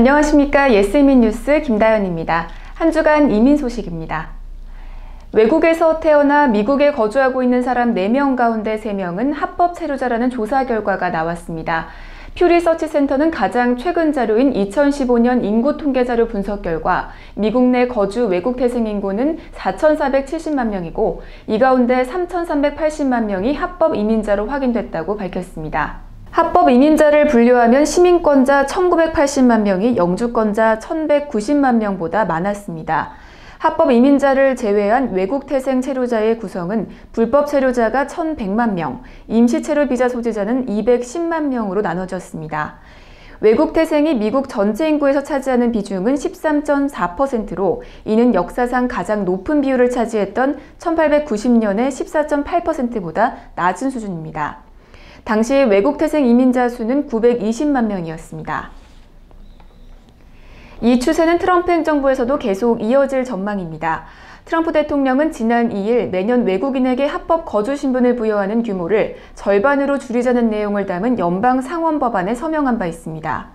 안녕하십니까. 예스민뉴스 김다연입니다. 한 주간 이민 소식입니다. 외국에서 태어나 미국에 거주하고 있는 사람 4명 가운데 3명은 합법 체류자라는 조사 결과가 나왔습니다. 퓨 리서치 센터는 가장 최근 자료인 2015년 인구 통계 자료 분석 결과 미국 내 거주 외국 태생 인구는 4,470만 명이고 이 가운데 3,380만 명이 합법 이민자로 확인됐다고 밝혔습니다. 합법 이민자를 분류하면 시민권자 1,980만 명이 영주권자 1,190만 명보다 많았습니다. 합법 이민자를 제외한 외국 태생 체류자의 구성은 불법 체류자가 1,100만 명, 임시 체류 비자 소지자는 210만 명으로 나눠졌습니다. 외국 태생이 미국 전체 인구에서 차지하는 비중은 13.4%로 이는 역사상 가장 높은 비율을 차지했던 1890년의 14.8%보다 낮은 수준입니다. 당시 외국 태생 이민자 수는 920만 명이었습니다. 이 추세는 트럼프 행정부에서도 계속 이어질 전망입니다. 트럼프 대통령은 지난 2일 매년 외국인에게 합법 거주 신분을 부여하는 규모를 절반으로 줄이자는 내용을 담은 연방 상원 법안에 서명한 바 있습니다.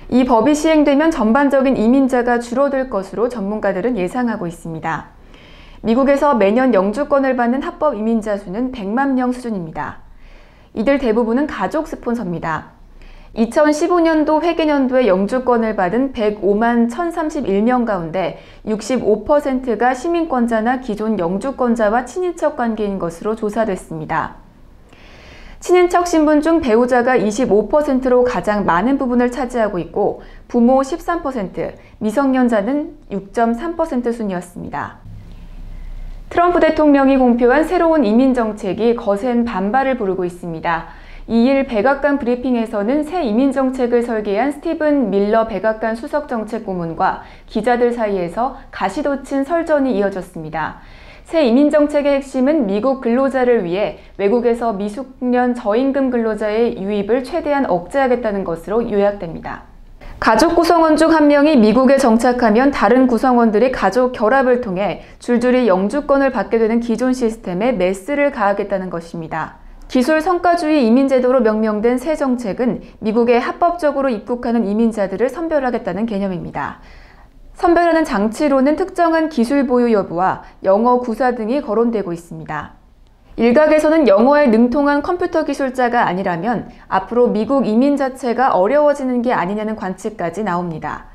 이 법이 시행되면 전반적인 이민자가 줄어들 것으로 전문가들은 예상하고 있습니다. 미국에서 매년 영주권을 받는 합법 이민자 수는 100만 명 수준입니다. 이들 대부분은 가족 스폰서입니다. 2015년도 회계년도에 영주권을 받은 105만 1,031명 가운데 65%가 시민권자나 기존 영주권자와 친인척 관계인 것으로 조사됐습니다. 친인척 신분 중 배우자가 25%로 가장 많은 부분을 차지하고 있고 부모 13%, 미성년자는 6.3% 순이었습니다. 트럼프 대통령이 공표한 새로운 이민 정책이 거센 반발을 부르고 있습니다. 2일 백악관 브리핑에서는 새 이민 정책을 설계한 스티븐 밀러 백악관 수석정책고문과 기자들 사이에서 가시돋친 설전이 이어졌습니다. 새 이민 정책의 핵심은 미국 근로자를 위해 외국에서 미숙련 저임금 근로자의 유입을 최대한 억제하겠다는 것으로 요약됩니다. 가족 구성원 중 한 명이 미국에 정착하면 다른 구성원들이 가족 결합을 통해 줄줄이 영주권을 받게 되는 기존 시스템에 메스를 가하겠다는 것입니다. 기술 성과주의 이민제도로 명명된 새 정책은 미국에 합법적으로 입국하는 이민자들을 선별하겠다는 개념입니다. 선별하는 장치로는 특정한 기술 보유 여부와 영어 구사 등이 거론되고 있습니다. 일각에서는 영어에 능통한 컴퓨터 기술자가 아니라면 앞으로 미국 이민 자체가 어려워지는 게 아니냐는 관측까지 나옵니다.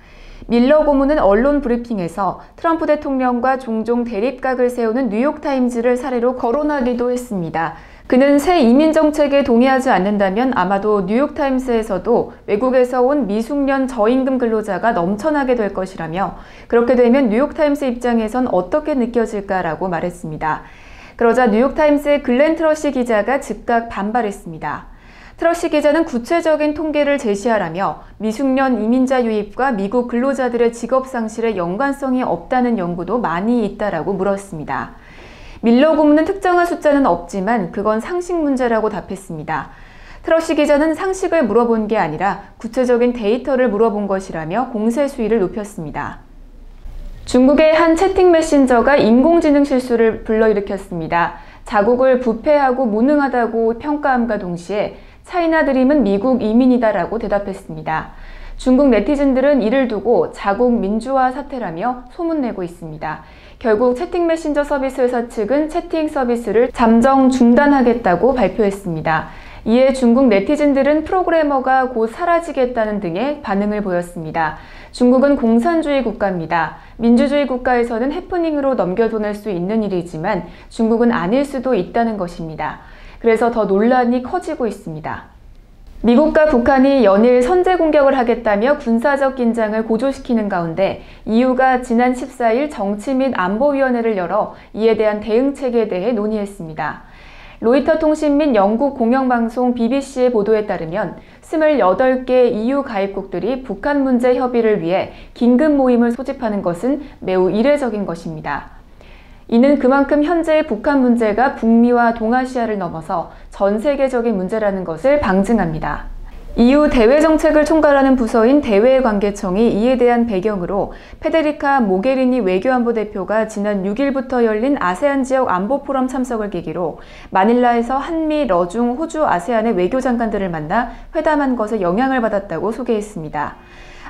밀러 고문은 언론 브리핑에서 트럼프 대통령과 종종 대립각을 세우는 뉴욕타임즈를 사례로 거론하기도 했습니다. 그는 새 이민 정책에 동의하지 않는다면 아마도 뉴욕타임스에서도 외국에서 온 미숙련 저임금 근로자가 넘쳐나게 될 것이라며 그렇게 되면 뉴욕타임스 입장에선 어떻게 느껴질까라고 말했습니다. 그러자 뉴욕타임스의 글렌 트러시 기자가 즉각 반발했습니다. 트러시 기자는 구체적인 통계를 제시하라며 미숙련 이민자 유입과 미국 근로자들의 직업 상실에 연관성이 없다는 연구도 많이 있다라고 물었습니다. 밀러 고문은 특정한 숫자는 없지만 그건 상식 문제라고 답했습니다. 트러시 기자는 상식을 물어본 게 아니라 구체적인 데이터를 물어본 것이라며 공세 수위를 높였습니다. 중국의 한 채팅 메신저가 인공지능 실수를 불러일으켰습니다. 자국을 부패하고 무능하다고 평가함과 동시에 차이나 드림은 미국 이민이다라고 대답했습니다. 중국 네티즌들은 이를 두고 자국 민주화 사태라며 소문내고 있습니다. 결국 채팅 메신저 서비스 회사 측은 채팅 서비스를 잠정 중단하겠다고 발표했습니다. 이에 중국 네티즌들은 프로그래머가 곧 사라지겠다는 등의 반응을 보였습니다. 중국은 공산주의 국가입니다. 민주주의 국가에서는 해프닝으로 넘겨보낼 수 있는 일이지만 중국은 아닐 수도 있다는 것입니다. 그래서 더 논란이 커지고 있습니다. 미국과 북한이 연일 선제 공격을 하겠다며 군사적 긴장을 고조시키는 가운데 EU가 지난 14일 정치 및 안보위원회를 열어 이에 대한 대응책에 대해 논의했습니다. 로이터 통신 및 영국 공영방송 BBC의 보도에 따르면 28개 EU 가입국들이 북한 문제 협의를 위해 긴급 모임을 소집하는 것은 매우 이례적인 것입니다. 이는 그만큼 현재의 북한 문제가 북미와 동아시아를 넘어서 전 세계적인 문제라는 것을 방증합니다. EU 대외 정책을 총괄하는 부서인 대외관계청이 이에 대한 배경으로 페데리카 모게리니 외교안보 대표가 지난 6일부터 열린 아세안 지역 안보 포럼 참석을 계기로 마닐라에서 한미, 러중, 호주, 아세안의 외교장관들을 만나 회담한 것에 영향을 받았다고 소개했습니다.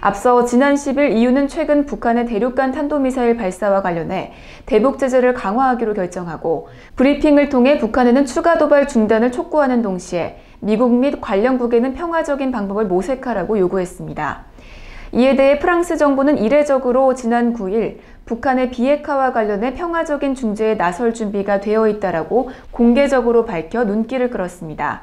앞서 지난 10일 EU는 최근 북한의 대륙간 탄도미사일 발사와 관련해 대북 제재를 강화하기로 결정하고 브리핑을 통해 북한에는 추가 도발 중단을 촉구하는 동시에 미국 및 관련국에는 평화적인 방법을 모색하라고 요구했습니다. 이에 대해 프랑스 정부는 이례적으로 지난 9일 북한의 비핵화와 관련해 평화적인 중재에 나설 준비가 되어 있다라고 공개적으로 밝혀 눈길을 끌었습니다.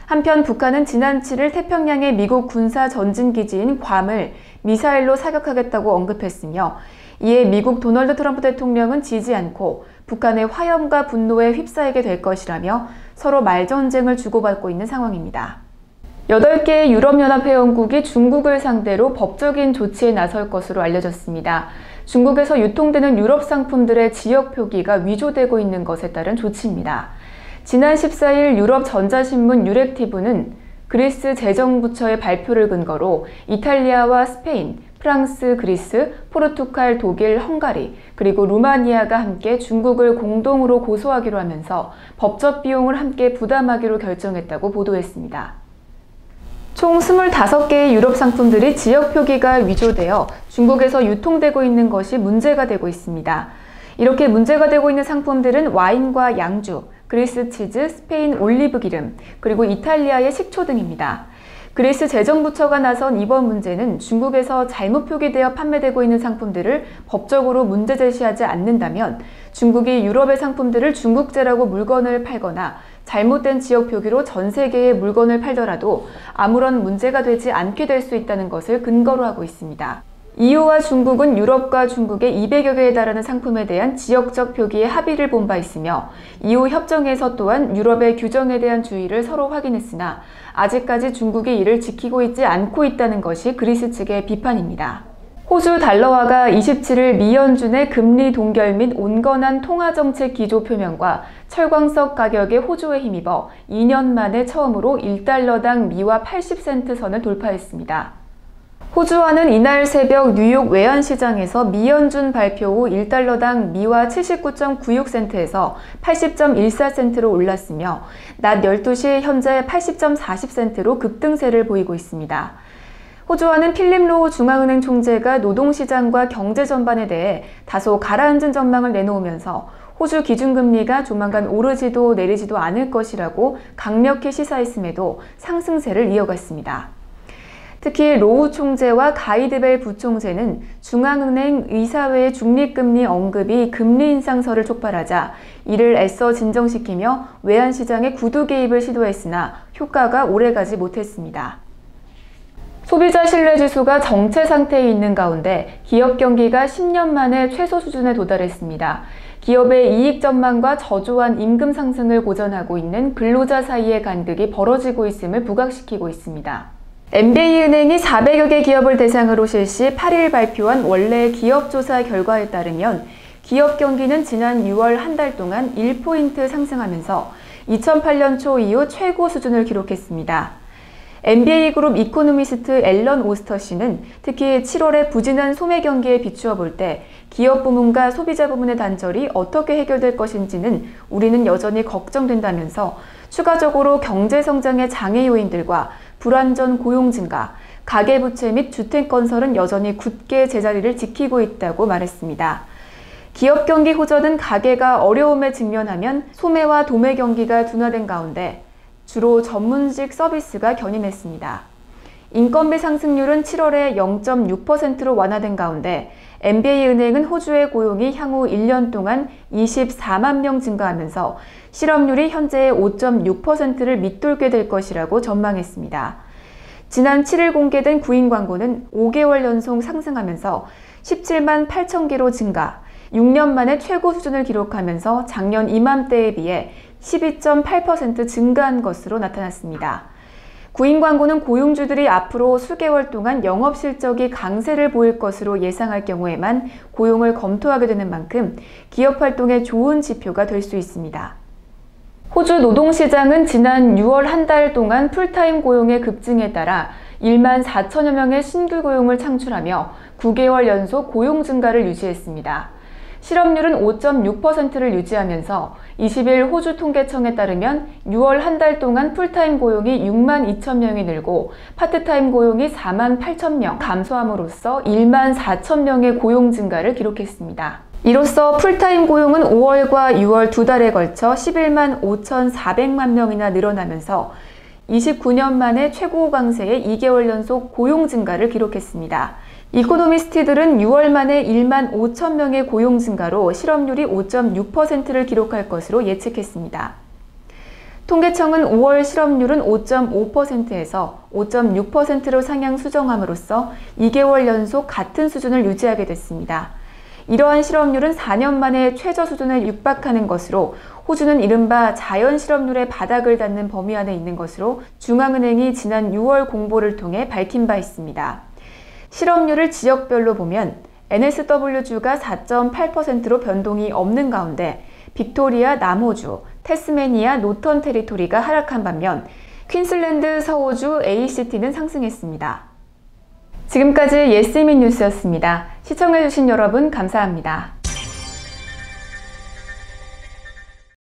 한편 북한은 지난 7일 태평양의 미국 군사 전진기지인 괌을 미사일로 사격하겠다고 언급했으며 이에 미국 도널드 트럼프 대통령은 지지 않고 북한의 화염과 분노에 휩싸이게 될 것이라며 서로 말전쟁을 주고받고 있는 상황입니다. 8개의 유럽연합 회원국이 중국을 상대로 법적인 조치에 나설 것으로 알려졌습니다. 중국에서 유통되는 유럽 상품들의 지역 표기가 위조되고 있는 것에 따른 조치입니다. 지난 14일 유럽 전자신문 유렉티브는 그리스 재정부처의 발표를 근거로 이탈리아와 스페인, 프랑스, 그리스, 포르투갈, 독일, 헝가리, 그리고 루마니아가 함께 중국을 공동으로 고소하기로 하면서 법적 비용을 함께 부담하기로 결정했다고 보도했습니다. 총 25개의 유럽 상품들이 지역 표기가 위조되어 중국에서 유통되고 있는 것이 문제가 되고 있습니다. 이렇게 문제가 되고 있는 상품들은 와인과 양주, 그리스 치즈, 스페인 올리브 기름, 그리고 이탈리아의 식초 등입니다. 그리스 재정부처가 나선 이번 문제는 중국에서 잘못 표기되어 판매되고 있는 상품들을 법적으로 문제 제시하지 않는다면 중국이 유럽의 상품들을 중국제라고 물건을 팔거나 잘못된 지역 표기로 전 세계에 물건을 팔더라도 아무런 문제가 되지 않게 될 수 있다는 것을 근거로 하고 있습니다. EU와 중국은 유럽과 중국의 200여 개에 달하는 상품에 대한 지역적 표기에 합의를 본 바 있으며 EU 협정에서 또한 유럽의 규정에 대한 주의를 서로 확인했으나 아직까지 중국이 이를 지키고 있지 않고 있다는 것이 그리스 측의 비판입니다. 호주 달러화가 27일 미연준의 금리 동결 및 온건한 통화정책 기조 표명과 철광석 가격의 호조에 힘입어 2년 만에 처음으로 1달러당 미화 80센트 선을 돌파했습니다. 호주화는 이날 새벽 뉴욕 외환시장에서 미연준 발표 후 1달러당 미화 79.96센트에서 80.14센트로 올랐으며 낮 12시 현재 80.40센트로 급등세를 보이고 있습니다. 호주화는 필립 로우 중앙은행 총재가 노동시장과 경제 전반에 대해 다소 가라앉은 전망을 내놓으면서 호주 기준금리가 조만간 오르지도 내리지도 않을 것이라고 강력히 시사했음에도 상승세를 이어갔습니다. 특히 로우 총재와 가이드벨 부총재는 중앙은행 의사회의 중립금리 언급이 금리 인상설을 촉발하자 이를 애써 진정시키며 외환시장의 구두 개입을 시도했으나 효과가 오래가지 못했습니다. 소비자 신뢰지수가 정체 상태에 있는 가운데 기업 경기가 10년 만에 최소 수준에 도달했습니다. 기업의 이익 전망과 저조한 임금 상승을 고전하고 있는 근로자 사이의 간극이 벌어지고 있음을 부각시키고 있습니다. MBA은행이 400여 개 기업을 대상으로 실시 8일 발표한 원래 기업조사 결과에 따르면 기업 경기는 지난 6월 한 달 동안 1포인트 상승하면서 2008년 초 이후 최고 수준을 기록했습니다. MBA그룹 이코노미스트 앨런 오스터 씨는 특히 7월의 부진한 소매 경기에 비추어 볼 때 기업 부문과 소비자 부문의 단절이 어떻게 해결될 것인지는 우리는 여전히 걱정된다면서 추가적으로 경제 성장의 장애 요인들과 불안전 고용 증가, 가계부채 및 주택건설은 여전히 굳게 제자리를 지키고 있다고 말했습니다. 기업 경기 호전은 가계가 어려움에 직면하면 소매와 도매 경기가 둔화된 가운데 주로 전문직 서비스가 견인했습니다. 인건비 상승률은 7월에 0.6%로 완화된 가운데 MBA은행은 호주의 고용이 향후 1년 동안 24만 명 증가하면서 실업률이 현재의 5.6%를 밑돌게 될 것이라고 전망했습니다. 지난 7일 공개된 구인 광고는 5개월 연속 상승하면서 17만 8천 개로 증가, 6년 만에 최고 수준을 기록하면서 작년 이맘때에 비해 12.8% 증가한 것으로 나타났습니다. 구인 광고는 고용주들이 앞으로 수개월 동안 영업 실적이 강세를 보일 것으로 예상할 경우에만 고용을 검토하게 되는 만큼 기업 활동에 좋은 지표가 될 수 있습니다. 호주 노동시장은 지난 6월 한 달 동안 풀타임 고용의 급증에 따라 1만 4천여 명의 신규 고용을 창출하며 9개월 연속 고용 증가를 유지했습니다. 실업률은 5.6%를 유지하면서 20일 호주 통계청에 따르면 6월 한 달 동안 풀타임 고용이 6만 2천 명이 늘고 파트타임 고용이 4만 8천 명 감소함으로써 1만 4천 명의 고용 증가를 기록했습니다. 이로써 풀타임 고용은 5월과 6월 두 달에 걸쳐 11만 5,400만 명이나 늘어나면서 29년 만에 최고 강세의 2개월 연속 고용 증가를 기록했습니다. 이코노미스트들은 6월 만에 1만 5천 명의 고용 증가로 실업률이 5.6%를 기록할 것으로 예측했습니다. 통계청은 5월 실업률은 5.5%에서 5.6%로 상향 수정함으로써 2개월 연속 같은 수준을 유지하게 됐습니다. 이러한 실업률은 4년 만에 최저 수준에 육박하는 것으로 호주는 이른바 자연 실업률의 바닥을 닫는 범위 안에 있는 것으로 중앙은행이 지난 6월 공보를 통해 밝힌 바 있습니다. 실업률을 지역별로 보면 NSW주가 4.8%로 변동이 없는 가운데 빅토리아, 남호주, 태스메니아, 노턴 테리토리가 하락한 반면 퀸슬랜드, 서호주, ACT는 상승했습니다. 지금까지 예스민 뉴스였습니다. 시청해주신 여러분 감사합니다.